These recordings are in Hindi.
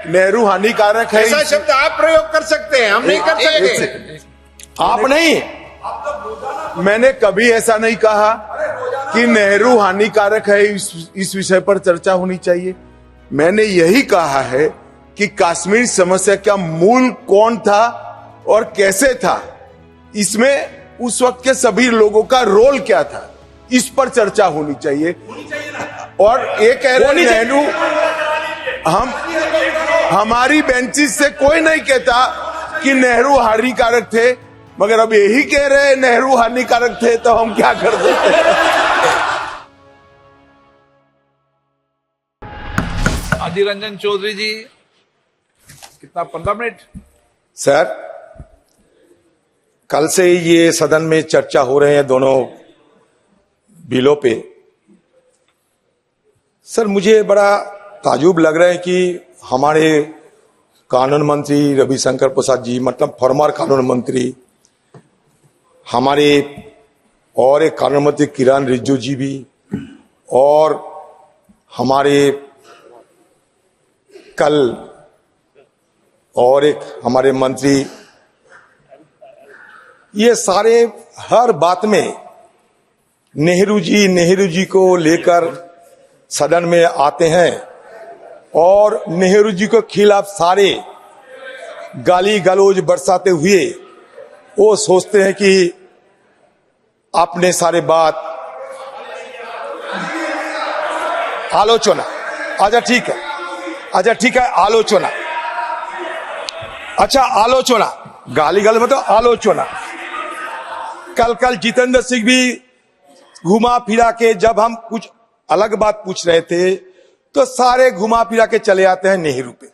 नेहरू हानिकारक है, ऐसा शब्द आप प्रयोग कर सकते हैं, हम नहीं कर सकते। आप नहीं, मैंने कभी ऐसा नहीं कहा कि नेहरू हानिकारक है, इस विषय पर चर्चा होनी चाहिए। मैंने यही कहा है कि कश्मीर समस्या का मूल कौन था और कैसे था, इसमें उस वक्त के सभी लोगों का रोल क्या था, इस पर चर्चा होनी चाहिए। और ये कह रहे नेहरू, हमारी बेंचेस से कोई नहीं कहता कि नेहरू हानिकारक थे, मगर अब यही कह रहे हैं नेहरू हानिकारक थे, तो हम क्या कर सकते हैं। अधीर रंजन चौधरी जी, कितना 15 मिनट? सर, कल से ये सदन में चर्चा हो रहे हैं दोनों बिलों पे। सर, मुझे बड़ा ताजुब लग रहा है कि हमारे कानून मंत्री रविशंकर प्रसाद जी, मतलब फॉर्मर कानून मंत्री, हमारे और एक कानून मंत्री किरण रिजिजू जी भी, और हमारे कल और एक हमारे मंत्री, ये सारे हर बात में नेहरू जी को लेकर सदन में आते हैं और नेहरू जी के खिलाफ सारे गाली गलौज बरसाते हुए वो सोचते हैं कि आपने सारे बात आलोचना, अच्छा ठीक है, आलोचना, अच्छा आलोचना, गाली गलौज मतलब आलोचना। कल जितेंद्र सिंह भी घुमा फिरा के, जब हम कुछ अलग बात पूछ रहे थे तो सारे घुमा फिरा के चले आते हैं नेहरू पे।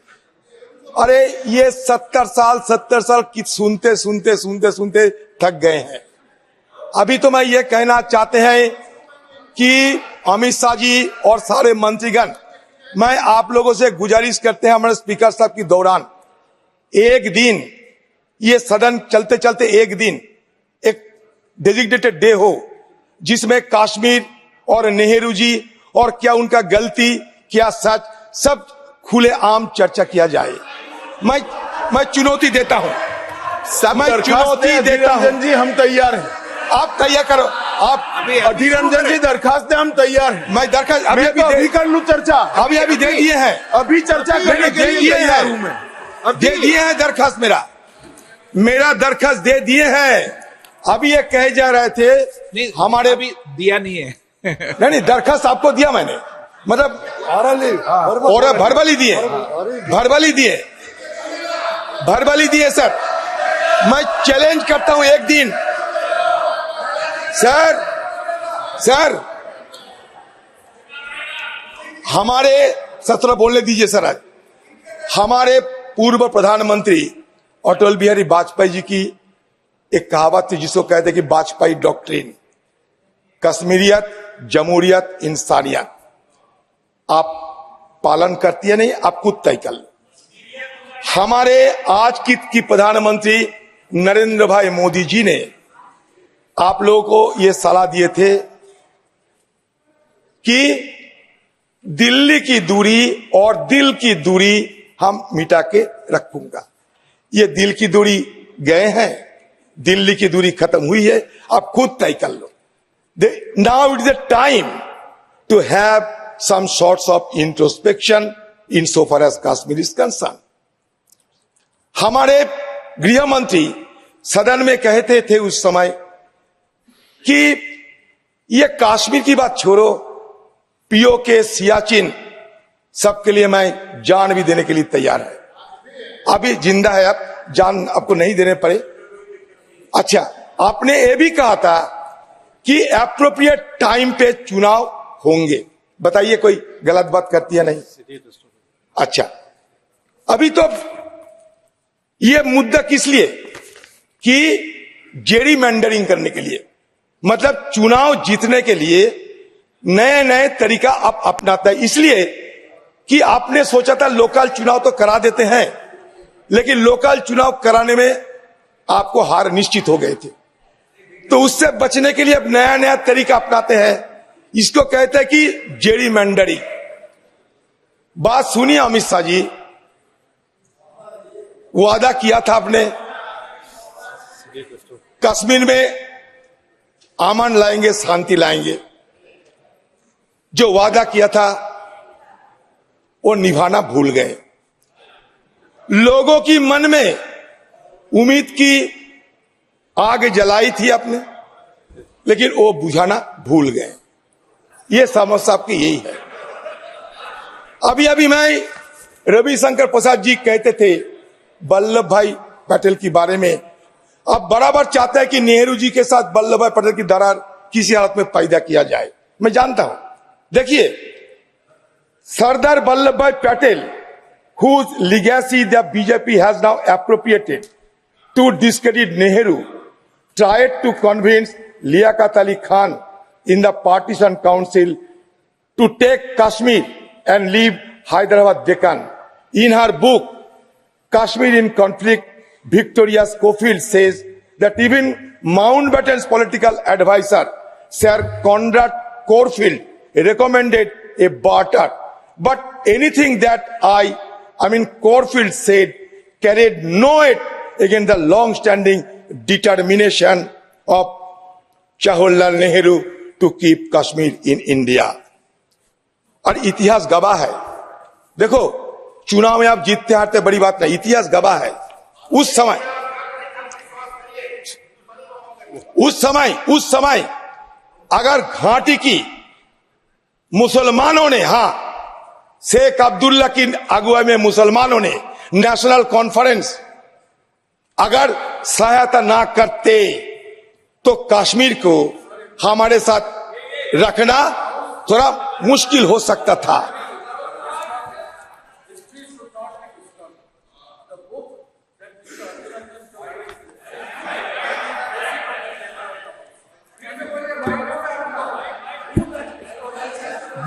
अरे ये 70 साल की सुनते थक गए हैं। अभी तो मैं ये कहना चाहते हैं कि अमित शाह जी और सारे मंत्रीगण, मैं आप लोगों से गुजारिश करते हैं, हमारे स्पीकर साहब की दौरान एक दिन, ये सदन चलते चलते एक दिन एक डेजिग्नेटेड डे हो, जिसमें कश्मीर और नेहरू जी और क्या उनका गलती, क्या सच, सब खुले आम चर्चा किया जाए। मैं चुनौती देता हूं, मैं चुनौती देता हूं जी, हम तैयार हैं। आप तैयार करो, आप अधीर रंजन जी दरखास्त दें, हम तैयार हैं। मैं दरखास्त अभी कर लूं चर्चा, अभी दे दिए हैं, अभी चर्चा करने के लिए तैयार हूं मैं। दे दिए हैं दरखास्त, मेरा दरखास्त दे दिए हैं। अभी ये कहे जा रहे थे नहीं, हमारे अभी दिया नहीं है। नहीं, दरखास्त आपको दिया मैंने, मतलब और भरबली दिए सर। मैं चैलेंज करता हूं एक दिन, सर हमारे सत्र बोलने दीजिए सर। आज हमारे पूर्व प्रधानमंत्री अटल बिहारी वाजपेयी जी की एक कहावत थी, जिसको कहते कि वाजपेयी डॉक्ट्रिन, कश्मीरियत, जमहूरियत, इंसानियत। आप पालन करती है नहीं, आप खुद तय कर लो। हमारे आज की प्रधानमंत्री नरेंद्र भाई मोदी जी ने आप लोगों को ये सलाह दिए थे कि दिल्ली की दूरी और दिल की दूरी हम मिटा के रखूंगा। ये दिल की दूरी गए हैं, दिल्ली की दूरी खत्म हुई है, आप खुद तय कर लो। Now it is the time to have some sorts of introspection in so far as Kashmir is concern. हमारे गृह मंत्री सदन में कहते थे उस समय कि ये कश्मीर की बात छोड़ो, पीओके, सियाचिन, सबके लिए मैं जान भी देने के लिए तैयार है। अभी जिंदा है, अब जान आपको नहीं देने पड़े। अच्छा, आपने ये भी कहा था कि एप्रोप्रिएट टाइम पे चुनाव होंगे। बताइए, कोई गलत बात करती है नहीं? अच्छा, अभी तो ये मुद्दा किस लिए कि जेरीमैंडरिंग करने के लिए, मतलब चुनाव जीतने के लिए नए तरीका आप अपनाता है। इसलिए कि आपने सोचा था लोकल चुनाव तो करा देते हैं, लेकिन लोकल चुनाव कराने में आपको हार निश्चित हो गए थे, तो उससे बचने के लिए अब नया तरीका अपनाते हैं। इसको कहते हैं कि जेरीमैंडरिंग। बात सुनिए अमित शाह जी, वादा किया था आपने कश्मीर में अमन लाएंगे, शांति लाएंगे। जो वादा किया था वो निभाना भूल गए। लोगों की मन में उम्मीद की आग जलाई थी आपने, लेकिन वो बुझाना भूल गए। ये समस्या आपकी यही है। अभी अभी मैं रविशंकर प्रसाद जी कहते थे वल्लभ भाई पटेल के बारे में, अब बराबर चाहते हैं कि नेहरू जी के साथ वल्लभ भाई पटेल की दरार किसी हालत में पैदा किया जाए। मैं जानता हूं, देखिए सरदार वल्लभ भाई Patel whose legacy the BJP has now appropriated to discredit Nehru, tried to convince Liaquat Ali Khan in the partition council to take Kashmir and leave Hyderabad Deccan. In her book, Kashmir in Conflict, Victoria Schofield says that even Mountbatten's political advisor, Sir Conrad Corfield, recommended a barter. But anything that Corfield said carried no weight against the long-standing determination of Jawaharlal Nehru to keep Kashmir in India. और इतिहास गवाह है। देखो, चुनाव में आप जीतते हारते बड़ी बात नहीं, इतिहास गवाह है। उस समय अगर घाटी की मुसलमानों ने, शेख अब्दुल्ला की अगुवाई में मुसलमानों ने नेशनल कॉन्फ्रेंस अगर सहायता ना करते तो कश्मीर को हमारे साथ रखना थोड़ा मुश्किल हो सकता था।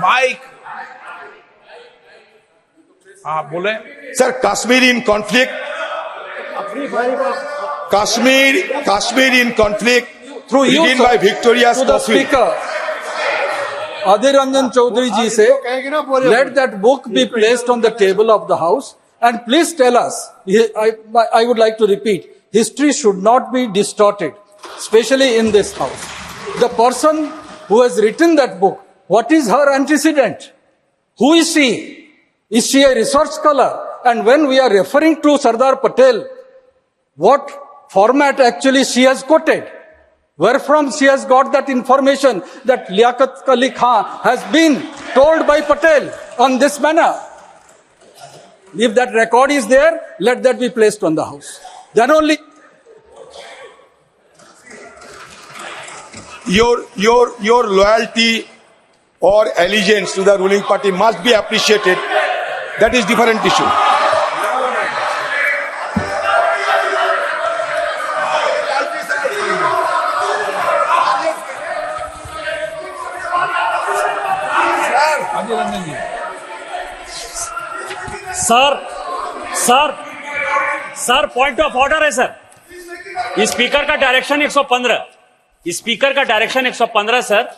माइक, आप बोले sir, Kashmir in conflict, Kashmir in conflict Through you, written sir, by Victoria to the Schofield. speaker, Adhir Ranjan Chaudhary ji say, let that book be placed on the table of the house and please tell us, I would like to repeat, history should not be distorted, especially in this house. The person who has written that book, what is her antecedent? Who is she? Is she a research scholar? And when we are referring to Sardar Patel, what format actually she has quoted? Where from she has got that information that Liaquat Ali Khan has been told by Patel on this manner? If that record is there, let that be placed on the house. Then only. Your loyalty or allegiance to the ruling party must be appreciated. That is different issue. Adhir Ranjan ji. Sir point of order है सर। स्पीकर का डायरेक्शन 115, स्पीकर का डायरेक्शन 115 सर।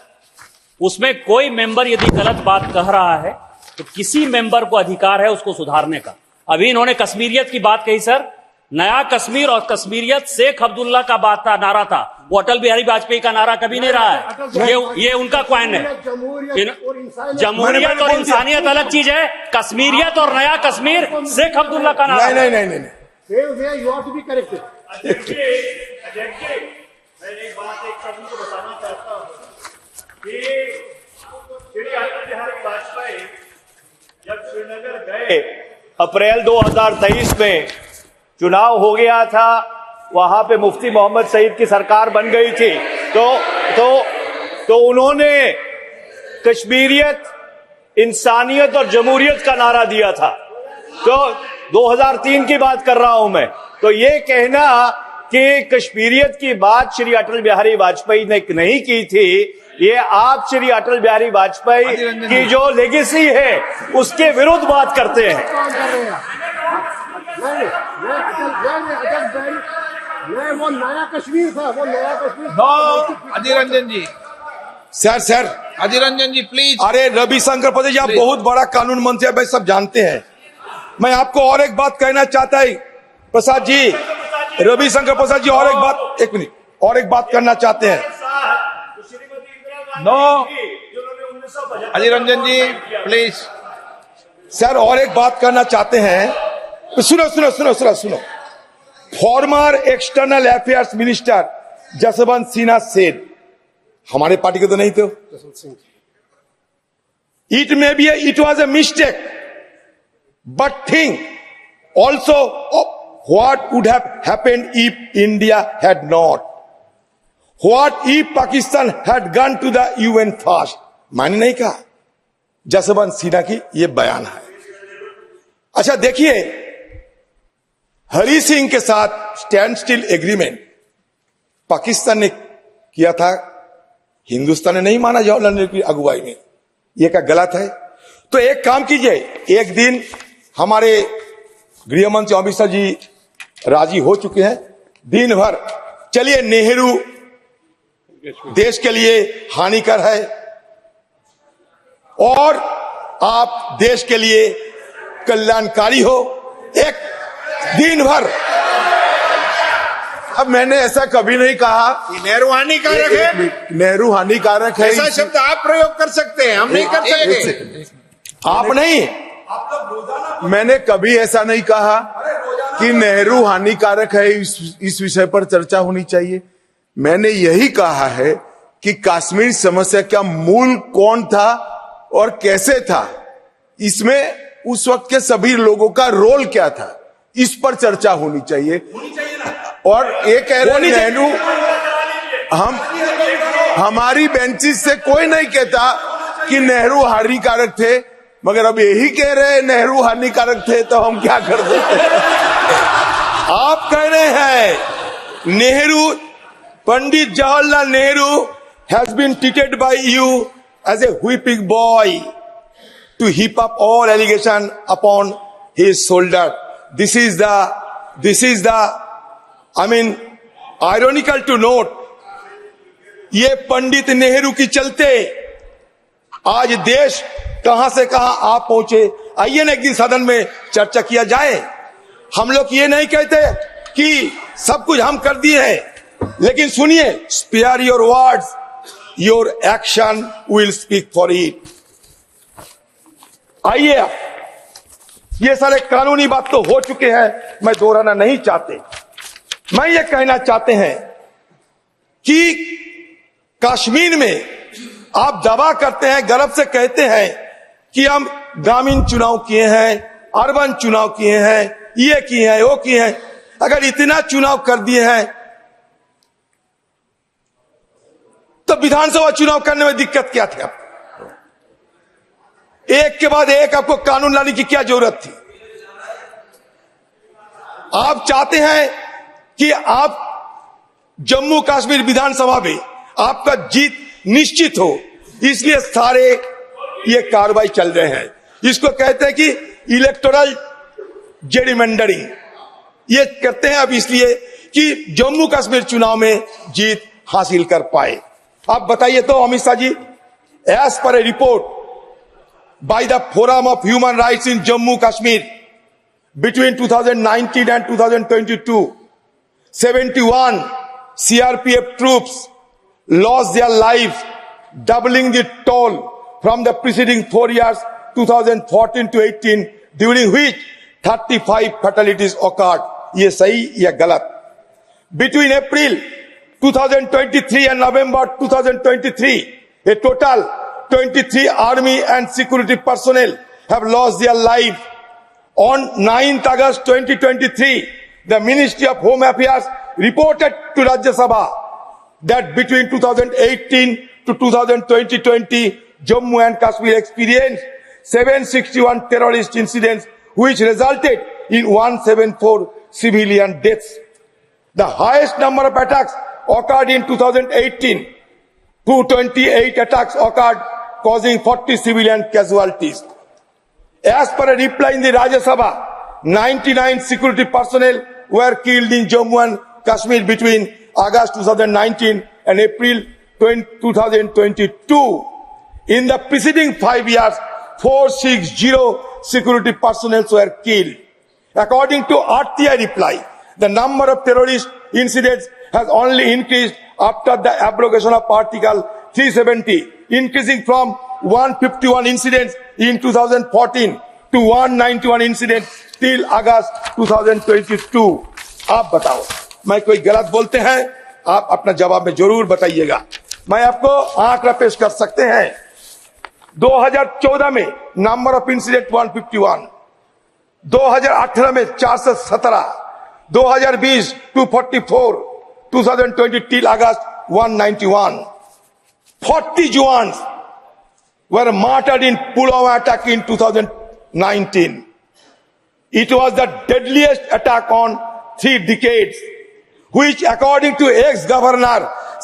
उसमें कोई मेंबर यदि गलत बात कह रहा है तो किसी मेंबर को अधिकार है उसको सुधारने का। अभी इन्होंने कश्मीरियत की बात कही सर, नया कश्मीर और कश्मीरियत शेख अब्दुल्ला का बात था, नारा था, वो अटल बिहारी वाजपेयी का नारा कभी नहीं रहा है। ये उनका क्वाइन है। जमहूरियत और इंसानियत अलग चीज है, कश्मीरियत और नया कश्मीर शेख अब्दुल्ला का नारा। नहीं। मैं एक बात सभी को बताना चाहता हूँ कि श्री अटल बिहारी वाजपेयी जब श्रीनगर गए अप्रैल 2023 में, चुनाव हो गया था, वहां पे मुफ्ती मोहम्मद सईद की सरकार बन गई थी, तो उन्होंने कश्मीरियत, इंसानियत और जमहूरियत का नारा दिया था। तो 2003 की बात कर रहा हूं मैं। तो ये कहना कि कश्मीरियत की बात श्री अटल बिहारी वाजपेयी ने नहीं की थी, ये आप श्री अटल बिहारी वाजपेयी की जो लेगेसी है उसके विरुद्ध बात करते हैं। वो नया कश्मीर था, वो नया कश्मीर। Adhir Ranjan ji, sir Adhir Ranjan ji please. अरे रविशंकर प्रसाद जी, आप बहुत बड़ा कानून मंत्री है, भाई सब जानते हैं। मैं आपको और एक बात कहना चाहता है, प्रसाद जी, रविशंकर प्रसाद जी, और एक बात, एक मिनट, और एक बात करना चाहते हैं। No, Adhir Ranjan ji please. Sir, और एक बात करना चाहते हैं। सुनो। Former external affairs minister Jaswant Sinha said, हमारे पार्टी के तो नहीं थे, it may be it was a mistake but think also what would have happened if India had not, what if Pakistan had gone to the UN fast. मैंने नहीं कहा, जसवंत सिन्हा की यह बयान है। अच्छा देखिए, हरि सिंह के साथ स्टैंड स्टिल एग्रीमेंट पाकिस्तान ने किया था, हिंदुस्तान ने नहीं माना जवाहरलाल नेहरू की अगुवाई में। यह क्या गलत है? तो एक काम कीजिए, एक दिन हमारे गृह मंत्री अमित शाह जी राजी हो चुके हैं, दिन भर चलिए, नेहरू देश के लिए हानिकर है और आप देश के लिए कल्याणकारी हो, एक दिन भर। अब मैंने ऐसा कभी नहीं कहा। नेहरू हानिकारक है, नेहरू हानिकारक है, ऐसा शब्द आप प्रयोग कर सकते हैं, हम नहीं कर सकते। आप नहीं, मैंने कभी ऐसा नहीं कहा कि नेहरू हानिकारक है, इस विषय पर चर्चा होनी चाहिए। मैंने यही कहा है कि कश्मीर समस्या का मूल कौन था और कैसे था, इसमें उस वक्त के सभी लोगों का रोल क्या था, इस पर चर्चा होनी चाहिए। और ये कह रहे नेहरू, हमारी बेंचेस से कोई नहीं कहता कि नेहरू हानिकारक थे, मगर अब यही कह रहे हैं नेहरू हानिकारक थे, तो हम क्या कर सकते हैं? आप कह रहे हैं Nehru, Pandit Jawaharlal Nehru has been treated by you as a whipping boy to heap up all allegation upon his shoulder. This is the, I mean, ironical to note, ये पंडित नेहरू की चलते आज देश कहां से कहां आप पहुंचे। आइए ना एक दिन सदन में चर्चा किया जाए। हम लोग ये नहीं कहते कि सब कुछ हम कर दिए हैं, लेकिन सुनिए, spare your words, your action will speak for it. आइए, ये सारे कानूनी बात तो हो चुके हैं, मैं दोहराना नहीं चाहते। मैं ये कहना चाहते हैं कि कश्मीर में आप दावा करते हैं, गर्व से कहते हैं कि हम ग्रामीण चुनाव किए हैं, अर्बन चुनाव किए हैं, ये किए हैं, वो किए हैं। अगर इतना चुनाव कर दिए हैं तो विधानसभा चुनाव करने में दिक्कत क्या थी? आपको एक के बाद एक आपको कानून लाने की क्या जरूरत थी? आप चाहते हैं कि आप जम्मू कश्मीर विधानसभा में आपका जीत निश्चित हो, इसलिए सारे ये कार्रवाई चल रहे हैं। इसको कहते हैं कि इलेक्टोरल जेरिमेंडरिंग। ये करते हैं अब इसलिए कि जम्मू कश्मीर चुनाव में जीत हासिल कर पाए। आप बताइए तो Amit Shah ji, as per a report by the forum of human rights in Jammu Kashmir between 2019 and 2022, 71 CRPF troops lost their lives, doubling the toll from the preceding 4 years, 2014 to 18, during which 35 fatalities occurred. ये सही या गलत? Between April 2023 and November 2023, a total 23 army and security personnel have lost their life. On 9th August 2023, the Ministry of Home Affairs reported to Rajya Sabha that between 2018 to 2020, Jammu and Kashmir experienced 761 terrorist incidents, which resulted in 174 civilian deaths. The highest number of attacks occurred in 2018. 228 attacks occurred, causing 40 civilian casualties. As per a reply in the Rajya Sabha, 99 security personnel were killed in Jammu and Kashmir between August 2019 and April 2022. In the preceding 5 years, 460 security personnel were killed. According to RTI reply, the number of terrorist incidents has only increased after the abrogation of Article 370, increasing from 151 incidents in 2014 to 191 incidents till August 2022. आप बताओ, मैं कोई गलत बोलते हैं? आप अपना जवाब में जरूर बताइएगा। मैं आपको आंकड़ा पेश कर सकते हैं। 2014 में नंबर ऑफ इंसिडेंट 151, 2018 में 417, 2020 244, 2020 till August 191. 40 Jawans were martyred in Pulwama attack in 2019. It was the deadliest attack on 3 decades, which according to ex-governor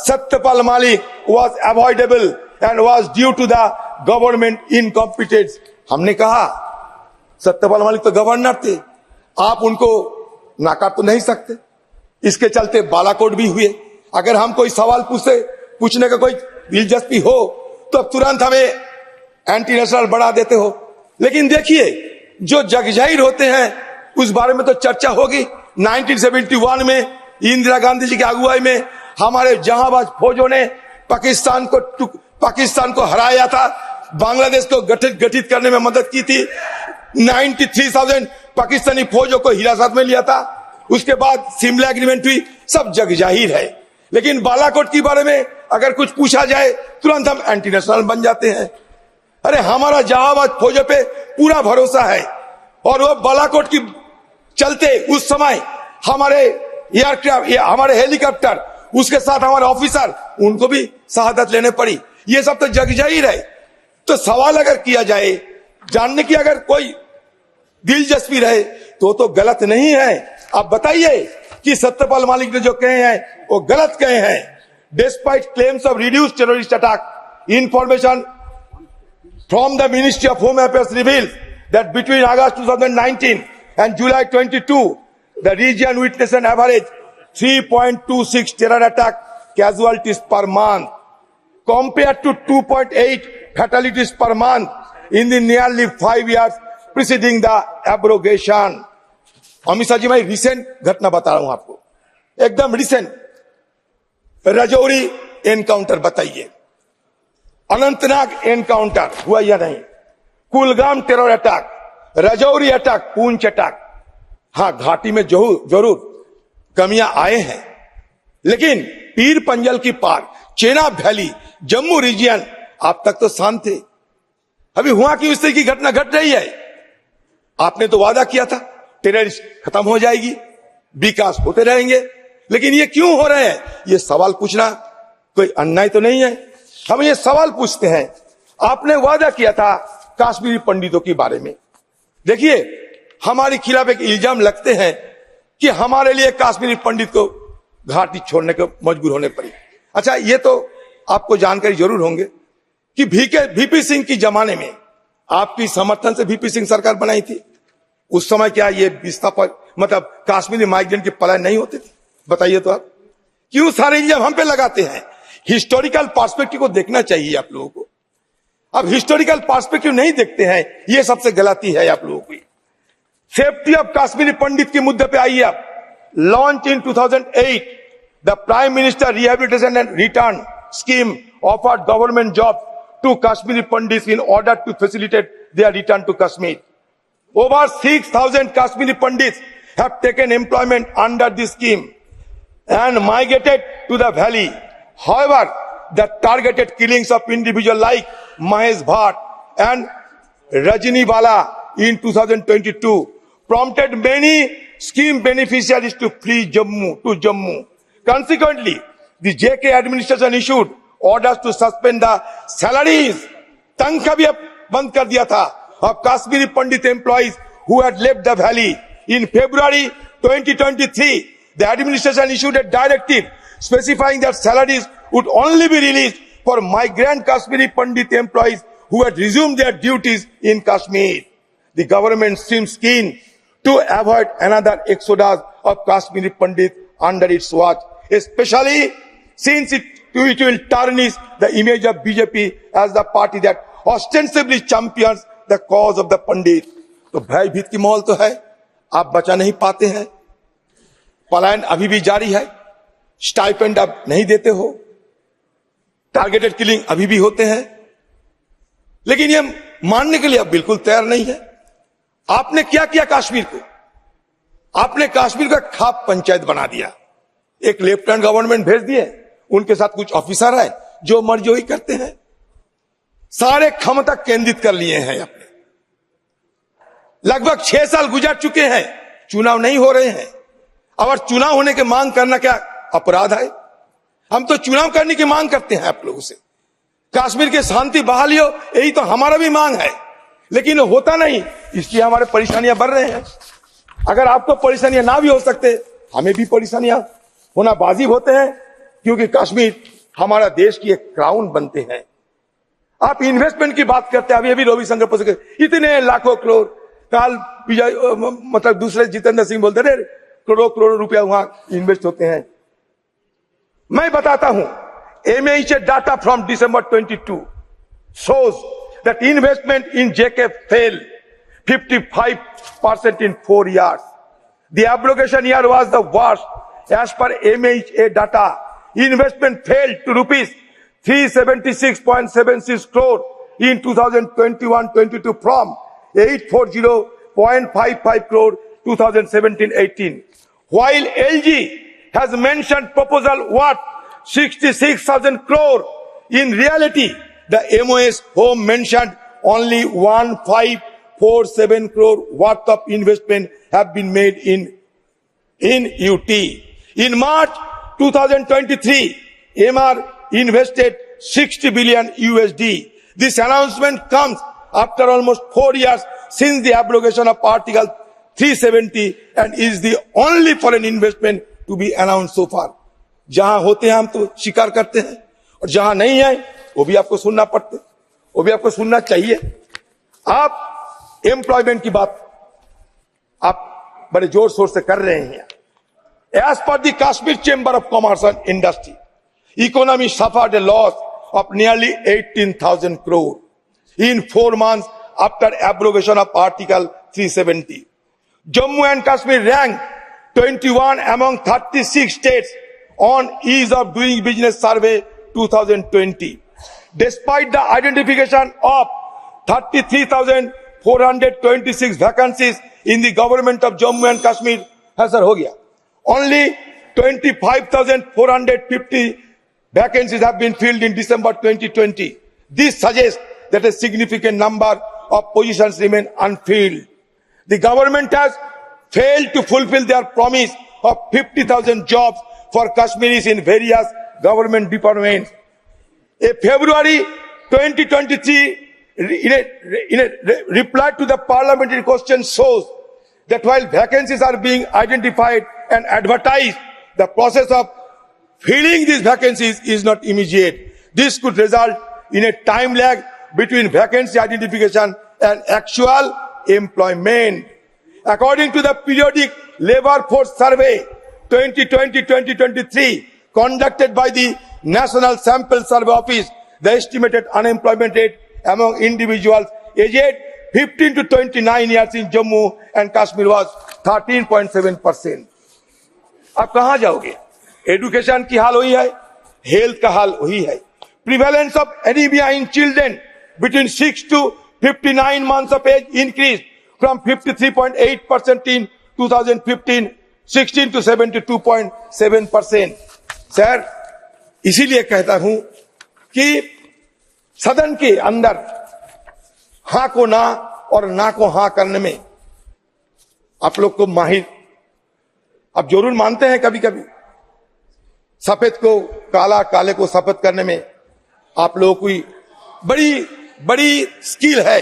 Satyapal Malik was avoidable and was due to the government incompetence. हमने कहा सत्यपाल मलिक तो गवर्नर थे, आप उनको नाकार तो नहीं सकते। इसके चलते बालाकोट भी हुए। अगर हम कोई सवाल पूछने का कोई दिलचस्पी हो तो तुरंत हमें एंटी नेशनल बढ़ा देते हो। लेकिन देखिए, जो जगजाहिर होते हैं उस बारे में तो चर्चा होगी। 1971 में इंदिरा गांधी जी की अगुवाई में हमारे जहांबाज फौजों ने पाकिस्तान को हराया था, बांग्लादेश को गठित करने में मदद की थी। 93,000 पाकिस्तानी फौजों को हिरासत में लिया था। उसके बाद शिमला एग्रीमेंट हुई, सब जग जाहिर है। लेकिन बालाकोट के बारे में अगर कुछ पूछा जाए तुरंत हम एंटी नेशनल बन जाते हैं। अरे हमारा जहांबाज फौजों पे पूरा भरोसा है और वो बालाकोट की चलते उस समय हमारे एयरक्राफ्ट, हमारे हेलीकॉप्टर, उसके साथ हमारे ऑफिसर, उनको भी शहादत लेने पड़ी। ये सब तो जग जाहिर है। तो सवाल अगर किया जाए, जानने की अगर कोई दिलचस्पी रहे तो गलत नहीं है। आप बताइए कि सत्यपाल मलिक ने जो कहे हैं वो गलत कहे हैं। Despite claims of reduce terrorist attack, information from the Ministry of Home Affairs reveals that between August 2019 and July 22, the region witnessed an average 3.26 terror attack casualties per month, compared to 2.8 fatalities per month in the nearly 5 years preceding the abrogation. Amit ji, मैं रिसेंट घटना बता रहा हूं आपको, एकदम रिसेंट। रजौरी एनकाउंटर बताइए, अनंतनाग एनकाउंटर हुआ या नहीं, Kulgam terror attack, Rajouri attack, पूंछ अटैक। हाँ, घाटी में जरूर कमियां आए हैं, लेकिन पीर पंजल की पार, चेनाब वैली, जम्मू रीजियन आप तक तो शांत थे। अभी हुआ कि इस तरह की घटना घट रही है। आपने तो वादा किया था टेररिस्ट खत्म हो जाएगी, विकास होते रहेंगे, लेकिन ये क्यों हो रहे हैं? ये सवाल पूछना कोई अन्याय तो नहीं है। हम ये सवाल पूछते हैं, आपने वादा किया था कश्मीरी पंडितों के बारे में। देखिए, हमारे खिलाफ एक इल्जाम लगते हैं कि हमारे लिए कश्मीरी पंडित को घाटी छोड़ने को मजबूर होने पड़ी। अच्छा, ये तो आपको जानकारी जरूर होंगे कि वीपी सिंह की जमाने में आपकी समर्थन से वीपी सिंह सरकार बनाई थी। उस समय क्या ये विस्थापन मतलब कश्मीरी माइग्रेंट के पलायन नहीं होते थे? बताइए तो आप क्यों सारे इल्जाम हम पे लगाते हैं? हिस्टोरिकल पर्सपेक्टिव को देखना चाहिए आप लोगों को। अब हिस्टोरिकल पर्सपेक्टिव नहीं देखते हैं, ये सबसे गलती है आप लोगों की। सेफ्टी ऑफ कश्मीरी पंडित के मुद्दे पे आइए आप। Launch in 2008 the prime minister rehabilitation and return scheme offered government job to Kashmiri Pandit in order to facilitate their return to Kashmir. Over 6,000 Kashmiri Pandits have taken employment under this scheme and migrated to the valley. However, the targeted killings of individuals like Mahesh Bhatt and Rajini Bala in 2022 prompted many scheme beneficiaries to flee Jammu. Consequently, the JK administration issued orders to suspend the salaries. तनख्वाह भी बंद कर दिया था of Kashmiri Pandit employees who had left the valley. In February 2023, the administration issued a directive specifying that salaries would only be released for migrant Kashmiri Pandit employees who had resumed their duties in Kashmir. The government seems keen to avoid another exodus of Kashmiri Pandit under its watch, especially since it will tarnish the image of BJP as the party that ostensibly champions the cause of the Pandit. तो भयभीत की माहौल तो है। आप बचा नहीं पाते हैं, पलायन अभी भी जारी है, स्टाइपेंड आप नहीं देते हो, टारगेटेड किलिंग अभी भी होते हैं, लेकिन ये मानने के लिए आप बिल्कुल तैयार नहीं है। आपने क्या किया कश्मीर को? आपने कश्मीर को खाप पंचायत बना दिया, एक लेफ्टिनेंट गवर्नमेंट भेज दिए, उनके साथ कुछ ऑफिसर है जो मर्जी वही करते हैं, सारे क्षमता केंद्रित कर लिए हैं अपने। लगभग 6 साल गुजर चुके हैं, चुनाव नहीं हो रहे हैं, और चुनाव होने की मांग करना क्या अपराध है? हम तो चुनाव करने की मांग करते हैं आप लोगों से, कश्मीर की शांति बहाली हो, यही तो हमारा भी मांग है, लेकिन होता नहीं, इसलिए हमारे परेशानियां बढ़ रहे हैं। अगर आपको परेशानियां ना भी हो सकते, हमें भी परेशानियां होना वाजिब होते हैं, क्योंकि कश्मीर हमारा देश की एक क्राउन बनते हैं। आप इन्वेस्टमेंट की बात करते हैं, अभी रविशंकर प्रसाद इतने लाखों करोड़, काल मतलब दूसरे जितेंद्र सिंह बोलते रहे करोड़ों करोड़ रुपया वहां इन्वेस्ट होते हैं। मैं बताता हूं, MHA data from December 22 shows that investment in JK fell 55% in 4 years. The abrogation year was the worst. As per MHA data, investment fell to rupees 376.76 crore in 2021-22 from 840.55 crore 2017-18. While LG has mentioned proposal worth 66,000 crore, in reality, the MOS home mentioned only 1547 crore worth of investment have been made in UT. In March 2023, MR invested 60 billion USD. This announcement comes after almost 4 years since the abrogation of Article 370 and is the only foreign investment to be announced so far. जहां होते हैं हम तो स्वीकार करते हैं, और जहां नहीं है वो भी आपको सुनना पड़ते, वो भी आपको सुनना चाहिए। आप एम्प्लॉयमेंट की बात आप बड़े जोर शोर से कर रहे हैं। As per the Kashmir Chamber of Commerce and Industry, economy suffered a loss of nearly 18,000 crore in 4 months after abrogation of Article 370. Jammu and Kashmir ranked 21 among 36 states on Ease of Doing Business Survey 2020. Despite the identification of 33,426 vacancies in the government of Jammu and Kashmir, हो गया, only 25,450 vacancies have been filled in December 2020. This suggests that a significant number of positions remain unfilled. The government has failed to fulfill their promise of 50,000 jobs for Kashmiris in various government departments. A February 2023 in a reply to the parliamentary question shows that while vacancies are being identified and advertised, the process of filling these vacancies is not immediate. This could result in a time lag between vacancy identification and actual employment. According to the periodic labor force survey 2020-2023 conducted by the National Sample Survey Office, the estimated unemployment rate among individuals aged 15 to 29 years in Jammu and Kashmir was 13.7%. अब कहां जाओगे? एजुकेशन की हाल वही है, हेल्थ का हाल वही है। Prevalence of anemia in children between 6 to 59 months of age increased from 53.8% in 2015 16 to 72.7%. Sir, इसीलिए कहता हूं कि सदन के अंदर हां को ना और ना को हां करने में आप लोग को माहिर आप जरूर मानते हैं। कभी कभी सफेद को काला, काले को सफेद करने में आप लोगों की बड़ी बड़ी स्किल है,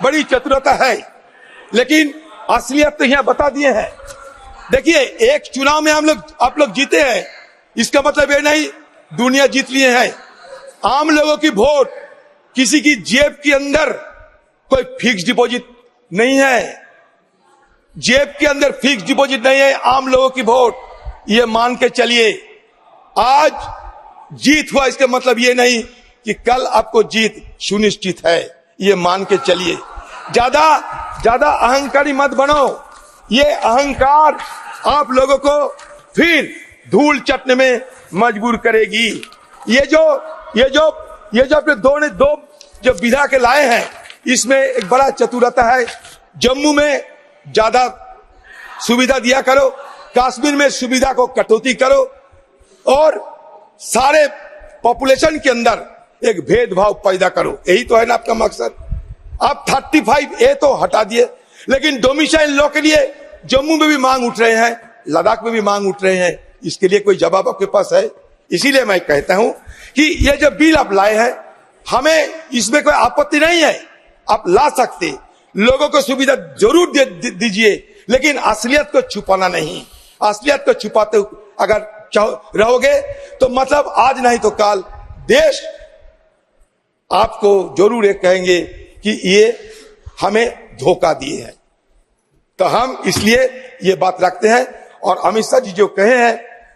बड़ी चतुरता है, लेकिन असलियत तो यहां बता दिए हैं। देखिए, एक चुनाव में आप लोग जीते हैं, इसका मतलब ये नहीं दुनिया जीत लिए हैं। आम लोगों की वोट किसी की जेब के अंदर कोई फिक्स डिपॉजिट नहीं है, जेब के अंदर फिक्स डिपॉजिट नहीं है आम लोगों की वोट। ये मान के चलिए, आज जीत हुआ इसका मतलब ये नहीं कि कल आपको जीत सुनिश्चित है, ये मान के चलिए। ज्यादा अहंकारी मत बनो। ये अहंकार आप लोगों को फिर धूल चटने में मजबूर करेगी। ये जो अपने दो जो विधा के लाए हैं, इसमें एक बड़ा चतुरता है। जम्मू में ज्यादा सुविधा दिया करो, कश्मीर में सुविधा को कटौती करो, और सारे पॉपुलेशन के अंदर एक भेदभाव पैदा करो। यही तो है ना आपका मकसद। आप 35A तो हटा दिए, लेकिन डोमिसाइल लॉ के लिए जम्मू में भी मांग उठ रहे हैं, लद्दाख में भी मांग उठ रहे हैं। इसके लिए कोई जवाब आपके पास है? इसीलिए मैं कहता हूं कि ये जो बिल आप लाए हैं, हमें इसमें कोई आपत्ति नहीं है, आप ला सकते, लोगों को सुविधा जरूर दीजिए, लेकिन असलियत को छुपाना नहीं। असलियत को छुपाते अगर रहोगे तो मतलब आज नहीं तो कल देश आपको जरूर एक कहेंगे कि ये हमें धोखा दिए हैं। तो हम इसलिए ये बात रखते हैं। और अमित शाह जी जो कहे हैं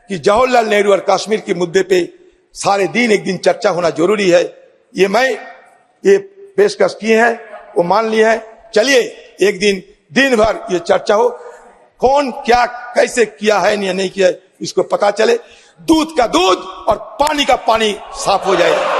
कि जवाहरलाल नेहरू और कश्मीर के मुद्दे पे सारे दिन एक दिन चर्चा होना जरूरी है, ये पेशकश किए हैं, वो मान लिए हैं। चलिए एक दिन भर ये चर्चा हो, कौन क्या कैसे किया है या नहीं किया है इसको पता चले, दूध का दूध और पानी का पानी साफ हो जाए।